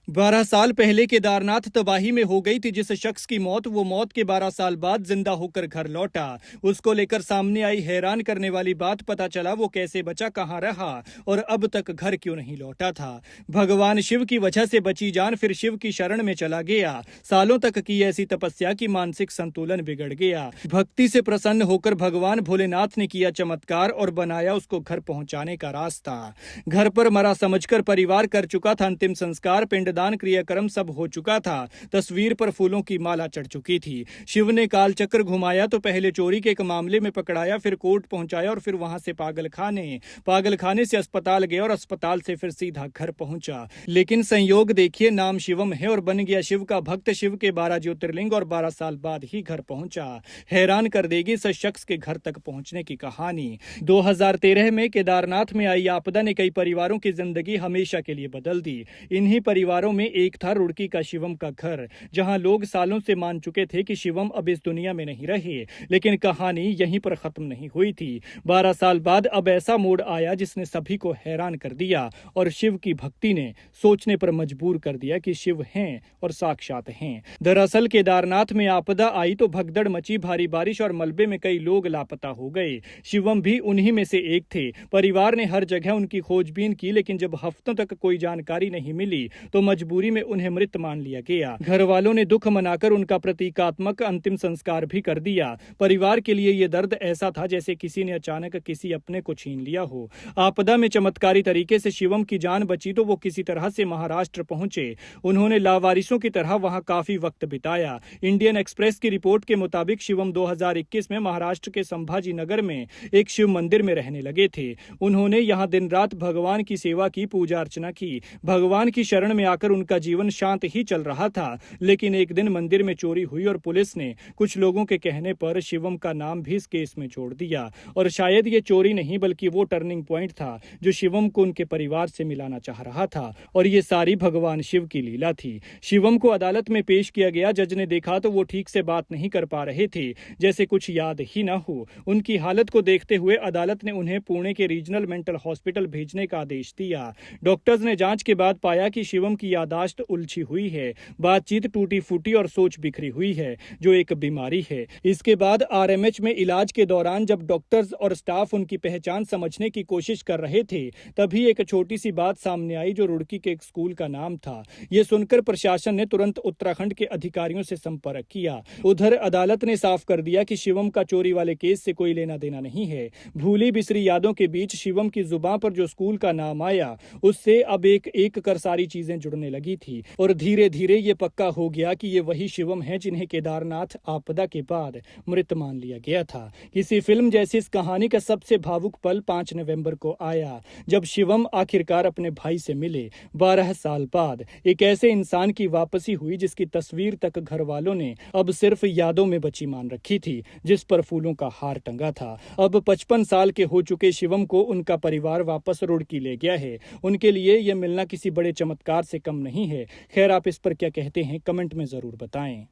12 साल पहले केदारनाथ तबाही में हो गई थी जिस शख्स की मौत, वो मौत के 12 साल बाद जिंदा होकर घर लौटा। उसको लेकर सामने आई हैरान करने वाली बात, पता चला वो कैसे बचा, कहाँ रहा और अब तक घर क्यों नहीं लौटा था। भगवान शिव की वजह से बची जान, फिर शिव की शरण में चला गया। सालों तक की ऐसी तपस्या की मानसिक संतुलन बिगड़ गया। भक्ति से प्रसन्न होकर भगवान भोलेनाथ ने किया चमत्कार और बनाया उसको घर पहुंचाने का रास्ता। घर पर मरा समझकर परिवार कर चुका था अंतिम संस्कार, पिंडदान क्रियाक्रम सब हो चुका था। तस्वीर पर फूलों की माला चढ़ चुकी थी। शिव ने काल चक्र घुमाया तो पहले चोरी के एक मामले में पकड़ाया, फिर कोर्ट पहुंचाया और फिर वहां से पागलखाने से अस्पताल गया और अस्पताल से फिर सीधा घर पहुंचा। लेकिन संयोग देखिए, नाम शिवम है और बन गया शिव का भक्त। शिव के 12 ज्योतिर्लिंग और 12 साल बाद ही घर पहुंचा। हैरान कर देगी इस शख्स के घर तक पहुंचने की कहानी। 2013 में केदारनाथ में आई आपदा ने कई परिवारों की जिंदगी हमेशा के लिए बदल दी। इन्हीं परिवारों में एक था रुड़की का शिवम का घर, जहां लोग सालों से मान चुके थे कि शिवम अब इस दुनिया में नहीं रहे। लेकिन कहानी यहीं पर खत्म नहीं हुई थी। 12 साल बाद अब ऐसा मोड़ आया जिसने सभी को हैरान कर दिया और शिव की भक्ति ने सोचने पर मजबूर कर दिया कि शिव हैं और साक्षात हैं। दरअसल केदारनाथ में आपदा आई तो भगदड़ मची, भारी बारिश और मलबे में कई लोग लापता हो गए। शिवम भी उन्हीं में से एक थे। परिवार ने हर जगह उनकी खोजबीन की, लेकिन जब हफ्तों तक कोई जानकारी नहीं मिली तो मजबूरी में उन्हें मृत मान लिया गया। घर वालों ने दुख मनाकर उनका प्रतीकात्मक अंतिम संस्कार भी कर दिया। परिवार के लिए यह दर्द ऐसा था जैसे किसी ने अचानक किसी अपने को छीन लिया हो। आपदा में चमत्कारी तरीके से शिवम की जान बची तो वो किसी तरह से महाराष्ट्र पहुंचे। उन्होंने लावारिसों की तरह वहां काफी वक्त बिताया। इंडियन एक्सप्रेस की रिपोर्ट के मुताबिक शिवम 2021 में महाराष्ट्र के संभाजी नगर में एक शिव मंदिर में रहने लगे थे। उन्होंने यहाँ दिन रात भगवान की सेवा की, पूजा अर्चना की। भगवान की शरण में आकर उनका जीवन शांत ही चल रहा था। लेकिन एक दिन मंदिर में चोरी हुई और पुलिस ने कुछ लोगों के कहने पर शिवम का नाम भी इस केस में जोड़ दिया। और शायद ये चोरी नहीं बल्कि वो टर्निंग पॉइंट था जो शिवम को उनके परिवार से मिलाना चाह रहा था। और ये सारी भगवान शिव की लीला थी। शिवम को अदालत में पेश किया गया। जज ने देखा तो वो ठीक से बात नहीं कर पा रहे थे, जैसे कुछ याद ही न हो। उनकी हालत को देखते हुए अदालत ने उन्हें पुणे के रीजनल मेंटल हॉस्पिटल भेजने का आदेश दिया। डॉक्टर्स ने जांच के बाद पाया कि शिवम की याददाश्त उलझी हुई है, बातचीत टूटी फूटी और सोच बिखरी हुई है, जो एक बीमारी है। इसके बाद आरएमएच में इलाज के दौरान जब डॉक्टर्स और स्टाफ उनकी पहचान समझने की कोशिश कर रहे थे, तभी एक छोटी सी बात सामने आई जो रुड़की के एक स्कूल का नाम था। ये सुनकर प्रशासन ने तुरंत उत्तराखंड के अधिकारियों से संपर्क किया। उधर अदालत ने साफ कर दिया कि शिवम का चोरी वाले केस से कोई लेना देना नहीं है। भूली बिसरी यादों के बीच शिवम की जुबान पर जो स्कूल का नाम आया, उससे अब एक एक कर सारी चीजें जुड़ने लगी थी। और धीरे धीरे ये पक्का हो गया कि ये वही शिवम है जिन्हें केदारनाथ आपदा के बाद मृत मान लिया गया था। किसी फिल्म जैसी इस कहानी का सबसे भावुक पल 5 नवंबर को आया, जब शिवम आखिरकार अपने भाई से मिले। 12 साल बाद एक ऐसे इंसान की वापसी हुई जिसकी तस्वीर तक घर वालों ने अब सिर्फ यादों में बची मान रखी थी, जिस पर फूलों का हार टंगा था। अब 55 साल के हो चुके शिवम को उनका परिवार वापस रुड़की ले गया है। उनके लिए यह मिलना किसी बड़े चमत्कार से कम नहीं है। खैर, आप इस पर क्या कहते हैं, कमेंट में जरूर बताएं।